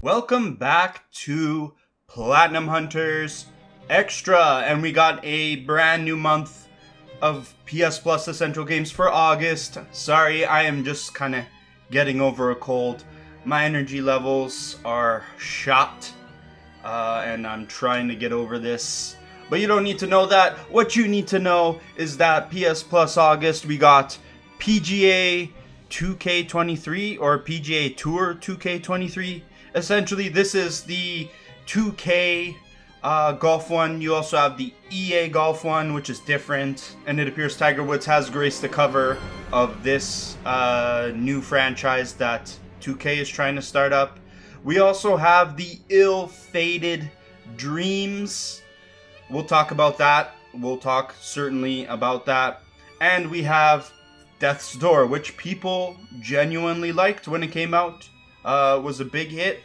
Welcome back to Platinum Hunters Extra, and we got a brand new month of PS Plus Essential Games for August. Sorry, I am just kind of getting over a cold. My energy levels are shot, and I'm trying to get over this. But you don't need to know that. What you need to know is that PS Plus August, we got PGA 2K23 or PGA Tour 2K23. Essentially, this is the 2K golf one. You also have the EA golf one, which is different. And it appears Tiger Woods has graced the cover of this new franchise that 2K is trying to start up. We also have the ill-fated Dreams. We'll talk about that. We'll talk certainly about that. And we have Death's Door, which people genuinely liked when it came out. Was a big hit.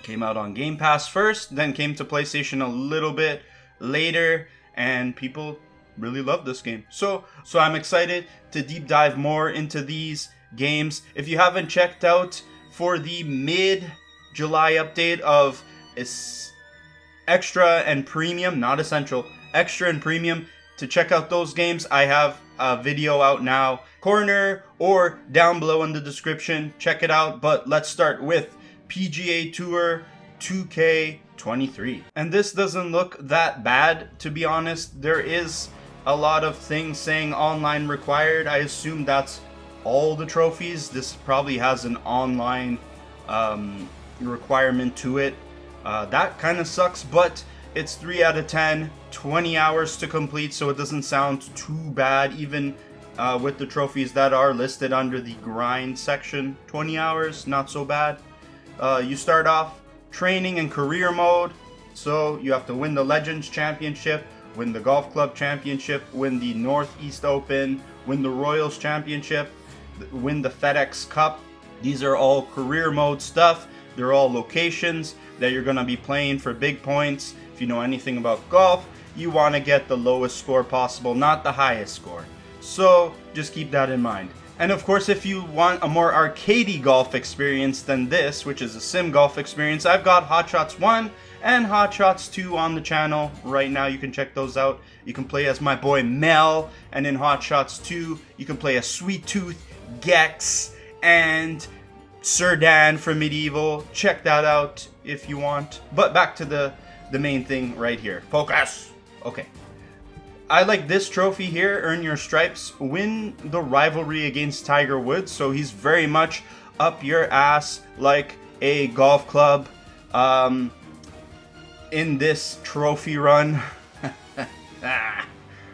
Came out on Game Pass first, then came to PlayStation a little bit later, and people really love this game. So I'm excited to deep dive more into these games. If you haven't checked out for the mid-July update of Extra and Premium, not Essential, Extra and Premium, to check out those games, I have a video out now, corner or down below in the description. Check it out, but let's start with PGA Tour 2K23. And this doesn't look that bad, to be honest. There is a lot of things saying online required. I assume that's all the trophies. This probably has an online requirement to it. That kind of sucks, but it's 3 out of 10, 20 hours to complete, so it doesn't sound too bad, even with the trophies that are listed under the grind section. 20 hours, not so bad. You start off training and career mode, so you have to win the Legends Championship, win the Golf Club Championship, win the Northeast Open, win the Royals Championship, win the FedEx Cup. These are all career mode stuff. They're all locations that you're going to be playing for big points. If you know anything about golf, you want to get the lowest score possible, not the highest score. So just keep that in mind. And of course, if you want a more arcadey golf experience than this, which is a sim golf experience, I've got Hot Shots 1 and Hot Shots 2 on the channel right now. You can check those out. You can play as my boy Mel, and in Hot Shots 2, you can play as Sweet Tooth, Gex, and Sir Dan from Medieval. Check that out if you want. But back to the main thing right here. Focus! Okay. I like this trophy here, Earn Your Stripes, win the rivalry against Tiger Woods, so he's very much up your ass like a golf club in this trophy run.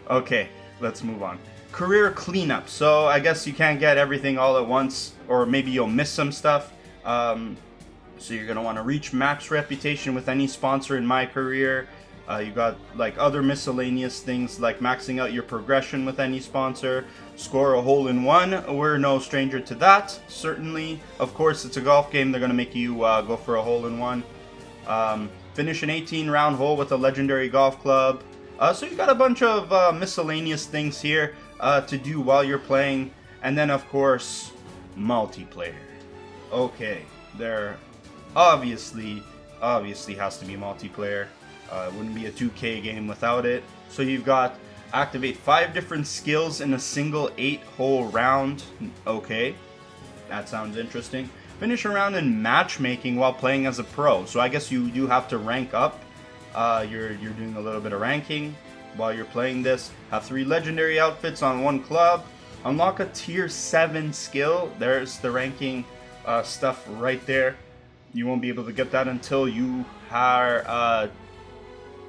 Okay, let's move on. Career cleanup, so I guess you can't get everything all at once, or maybe you'll miss some stuff. So you're going to want to reach max reputation with any sponsor in my career. You got like other miscellaneous things like maxing out your progression with any sponsor, score a hole-in-one. We're no stranger to that, certainly. Of course, it's a golf game. They're going to make you go for a hole-in-one. Finish an 18-round hole with a legendary golf club. So you got a bunch of miscellaneous things here to do while you're playing. And then, of course, multiplayer. Okay, there obviously has to be multiplayer. It wouldn't be a 2K game without it. So you've got activate 5 different skills in a single 8-hole round. Okay, that sounds interesting. Finish a round in matchmaking while playing as a pro. So I guess you do have to rank up. You're doing a little bit of ranking while you're playing this. Have 3 legendary outfits on 1 club. Unlock a tier 7 skill. There's the ranking stuff right there. You won't be able to get that until you are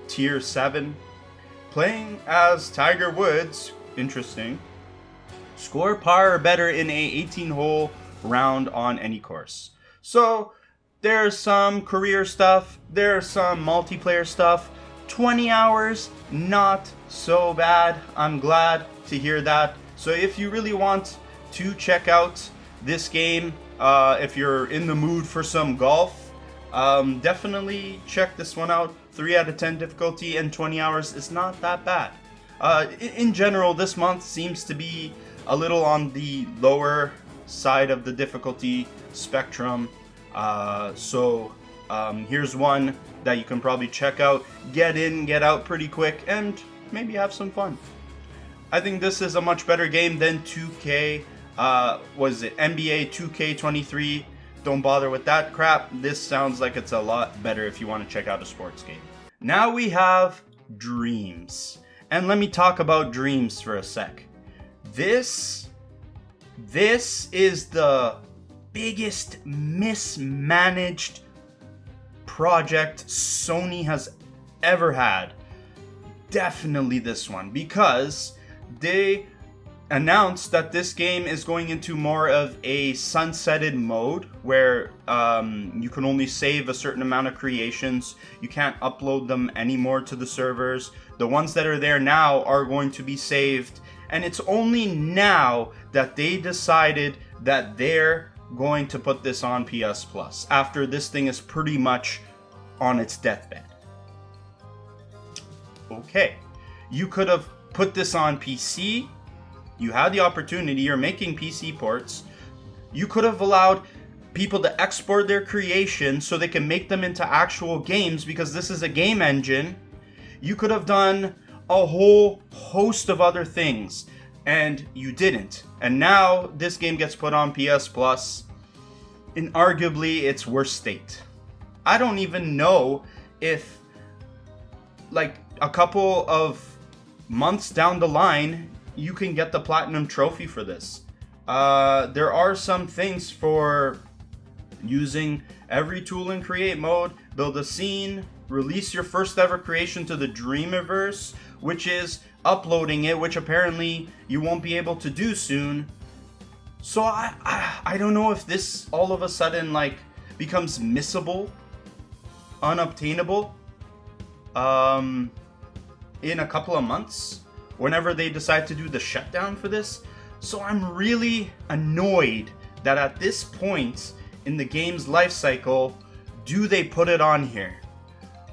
tier 7. Playing as Tiger Woods, interesting. Score par or better in a 18-hole round on any course. So there's some career stuff, there's some multiplayer stuff. 20 hours, not so bad. I'm glad to hear that. So if you really want to check out this game, if you're in the mood for some golf, definitely check this one out. 3 out of 10 difficulty and 20 hours is not that bad. In general, this month seems to be a little on the lower side of the difficulty spectrum. So Here's one that you can probably check out, get in, get out pretty quick, and maybe have some fun. I think this is a much better game than 2K. Was it NBA 2K23? Don't bother with that crap. This sounds like it's a lot better if you want to check out a sports game. Now we have Dreams. And let me talk about Dreams for a sec. This is the biggest mismanaged project Sony has ever had. Definitely this one, because they announced that this game is going into more of a sunsetted mode where you can only save a certain amount of creations. You can't upload them anymore to the servers. The ones that are there now are going to be saved, and it's only now that they decided that they're going to put this on PS Plus after this thing is pretty much on its deathbed. Okay, you could have put this on PC. You had the opportunity. You're making PC ports. You could have allowed people to export their creations so they can make them into actual games, because this is a game engine. You could have done a whole host of other things, and you didn't. And now this game gets put on PS Plus in arguably its worst state. I don't even know if, like, a couple of months down the line, you can get the platinum trophy for this. There are some things for using every tool in create mode, build a scene, release your first ever creation to the Dreamiverse, which is uploading it, which apparently you won't be able to do soon. So I don't know if this all of a sudden like becomes missable, unobtainable, in a couple of months, whenever they decide to do the shutdown for this. So I'm really annoyed that at this point in the game's life cycle, do they put it on here?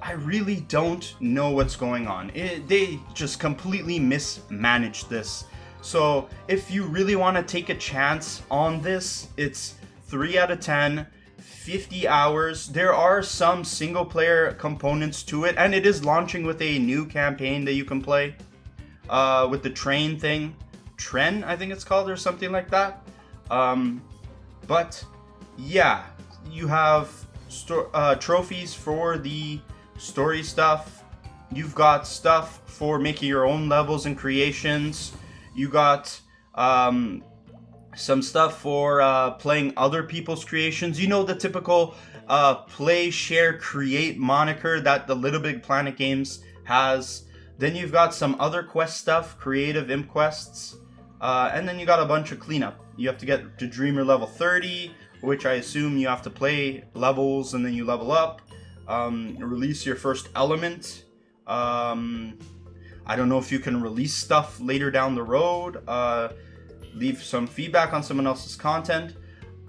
I really don't know what's going on. They just completely mismanaged this. So if you really want to take a chance on this, it's 3 out of 10, 50 hours. There are some single player components to it, and it is launching with a new campaign that you can play with the train thing. Tren, I think it's called, or something like that. But yeah, you have trophies for the story stuff. You've got stuff for making your own levels and creations. You got some stuff for playing other people's creations. You know, the typical play, share, create moniker that the Little Big Planet games has. Then you've got some other quest stuff, creative imp quests. And then you got a bunch of cleanup. You have to get to Dreamer level 30, which I assume you have to play levels and then you level up. Release your first element. I don't know if you can release stuff later down the road. Leave some feedback on someone else's content.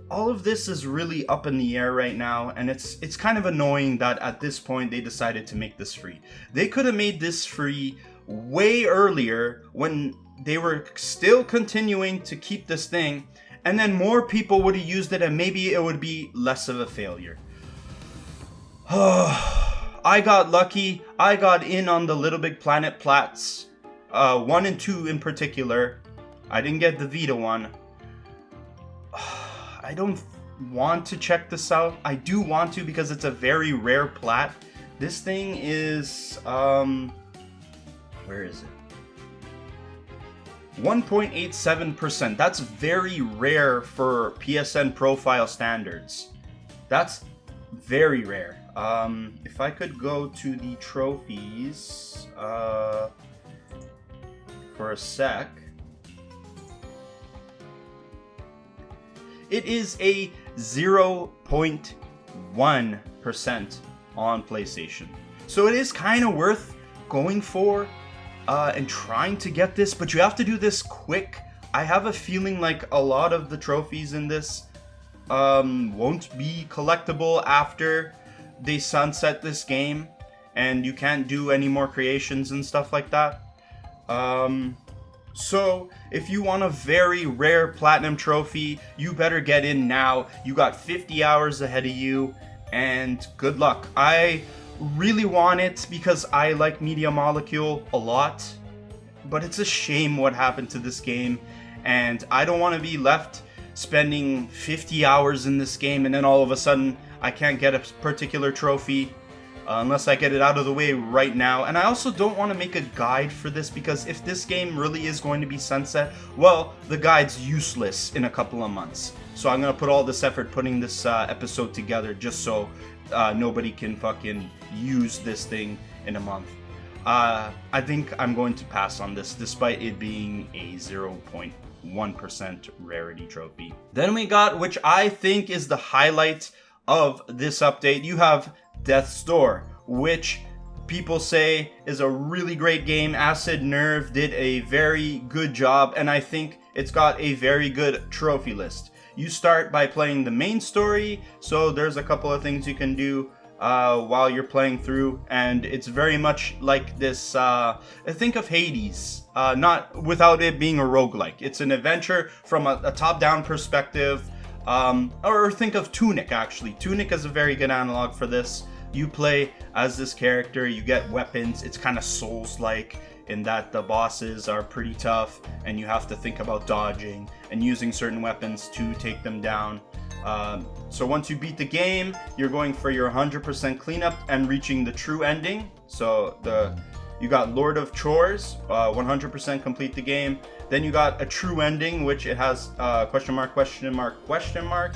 All of this is really up in the air right now, and it's kind of annoying that at this point they decided to make this free. They could have made this free way earlier when they were still continuing to keep this thing, and then more people would have used it and maybe it would be less of a failure. I got lucky. I got in on the Little Big Planet plats, 1 and 2 in particular. I didn't get the Vita one. I don't want to check this out. I do want to because it's a very rare plat. This thing is, where is it? 1.87%. That's very rare for PSN profile standards. That's very rare. If I could go to the trophies for a sec. It is a 0.1% on PlayStation. So it is kind of worth going for and trying to get this, but you have to do this quick. I have a feeling like a lot of the trophies in this won't be collectible after they sunset this game and you can't do any more creations and stuff like that. So if you want a very rare platinum trophy, you better get in now. You got 50 hours ahead of you, and good luck. I really want it because I like Media Molecule a lot, but it's a shame what happened to this game, and I don't want to be left spending 50 hours in this game and then all of a sudden I can't get a particular trophy unless I get it out of the way right now. And I also don't want to make a guide for this, because if this game really is going to be sunset, well, the guide's useless in a couple of months. So I'm going to put all this effort putting this episode together just so nobody can fucking use this thing in a month. I think I'm going to pass on this despite it being a 0.1% rarity trophy. Then we got, which I think is the highlight of this update, you have Death's Door, which people say is a really great game. Acid Nerve did a very good job, and I think it's got a very good trophy list. You start by playing the main story, so there's a couple of things you can do while you're playing through, and it's very much like this, think of Hades, not without it being a roguelike. It's an adventure from a top-down perspective, or think of Tunic, actually. Tunic is a very good analog for this. You play as this character, you get weapons, it's kind of Souls-like in that the bosses are pretty tough, and you have to think about dodging and using certain weapons to take them down. So once you beat the game, you're going for your 100% cleanup and reaching the true ending. So you got Lord of Chores, 100% complete the game. Then you got a true ending, which it has question mark, question mark, question mark.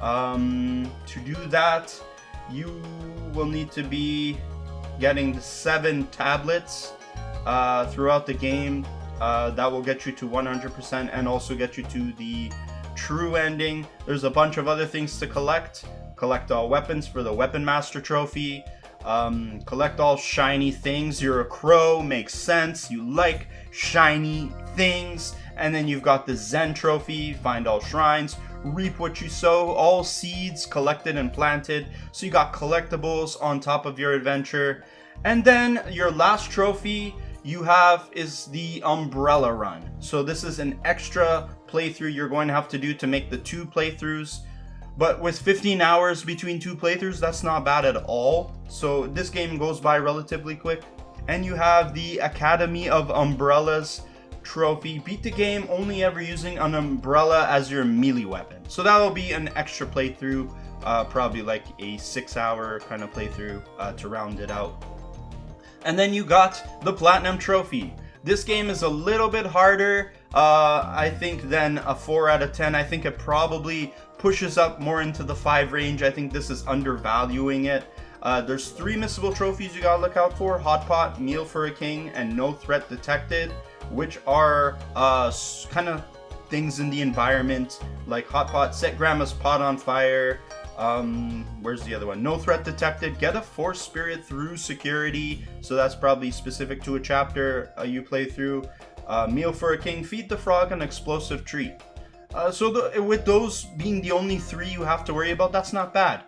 To do that, you will need to be getting the 7 tablets throughout the game. That will get you to 100% and also get you to the true ending. There's a bunch of other things to collect. Collect all weapons for the Weapon Master trophy. Collect all shiny things. You're a crow, makes sense. You like shiny things. And then you've got the Zen trophy. Find all shrines. Reap what you sow. All seeds collected and planted. So you got collectibles on top of your adventure. And then your last trophy you have is the Umbrella Run. So this is an extra playthrough you're going to have to do to make the 2 playthroughs. But with 15 hours between 2 playthroughs, that's not bad at all. So this game goes by relatively quick. And you have the Academy of Umbrellas trophy. Beat the game only ever using an umbrella as your melee weapon. So that'll be an extra playthrough, probably like a 6-hour kind of playthrough to round it out. And then you got the Platinum trophy. This game is a little bit harder, I think, than a 4 out of 10. I think it probably pushes up more into the 5 range. I think this is undervaluing it. There's 3 missable trophies you gotta look out for: Hot Pot, Meal for a King, and No Threat Detected, which are kind of things in the environment, like Hot Pot, set Grandma's pot on fire. Where's the other one? No Threat Detected, get a Force Spirit through security, so that's probably specific to a chapter you play through. Meal for a King, feed the frog an explosive treat. With those being the only 3 you have to worry about, that's not bad.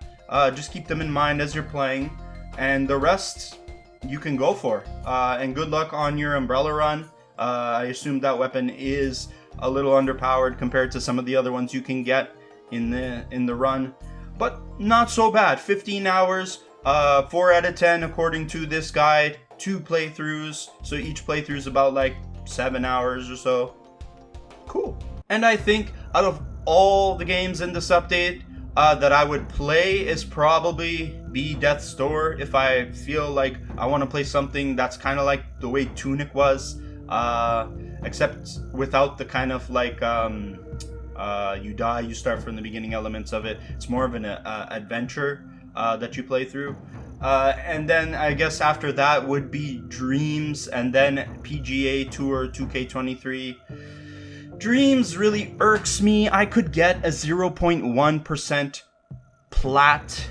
Just keep them in mind as you're playing, and the rest you can go for. And good luck on your Umbrella Run. I assume that weapon is a little underpowered compared to some of the other ones you can get in the run, but not so bad. 15 hours, 4 out of 10 according to this guide. 2 playthroughs, so each playthrough is about like 7 hours or so. Cool. And I think out of all the games in this update that I would play is probably be Death's Door. If I feel like I want to play something that's kind of like the way Tunic was, except without the kind of like you die, you start from the beginning elements of it. It's more of an adventure that you play through. And then I guess after that would be Dreams, and then PGA Tour 2K23. Dreams really irks me. I could get a 0.1% plat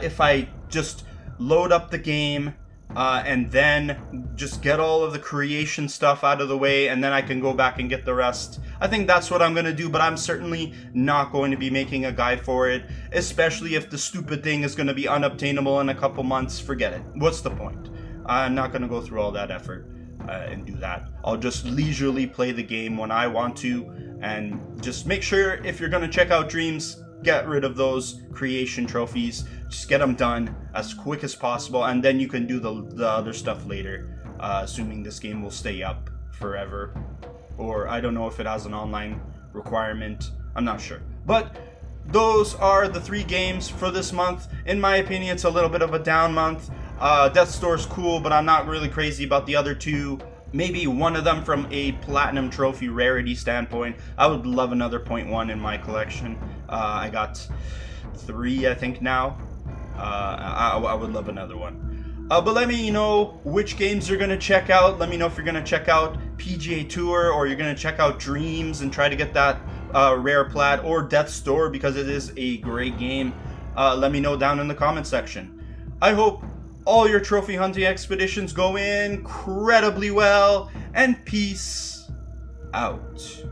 if I just load up the game and then just get all of the creation stuff out of the way, and then I can go back and get the rest. I think that's what I'm going to do, but I'm certainly not going to be making a guide for it, especially if the stupid thing is going to be unobtainable in a couple months. Forget it. What's the point? I'm not going to go through all that effort and do that. I'll just leisurely play the game when I want to, and just make sure if you're going to check out Dreams, get rid of those creation trophies. Just get them done as quick as possible, and then you can do the other stuff later, assuming this game will stay up forever. Or I don't know if it has an online requirement. I'm not sure. But those are the 3 games for this month. In my opinion, it's a little bit of a down month. Death's Door's cool, but I'm not really crazy about the other 2. Maybe one of them from a platinum trophy rarity standpoint. I would love another 0.1 in my collection. I got 3, I think, now. I would love another one. But let me know which games you're going to check out. Let me know if you're going to check out PGA Tour, or you're going to check out Dreams and try to get that rare plat, or Death's Door, because it is a great game. Let me know down in the comment section. I hope all your trophy hunting expeditions go incredibly well, and peace out.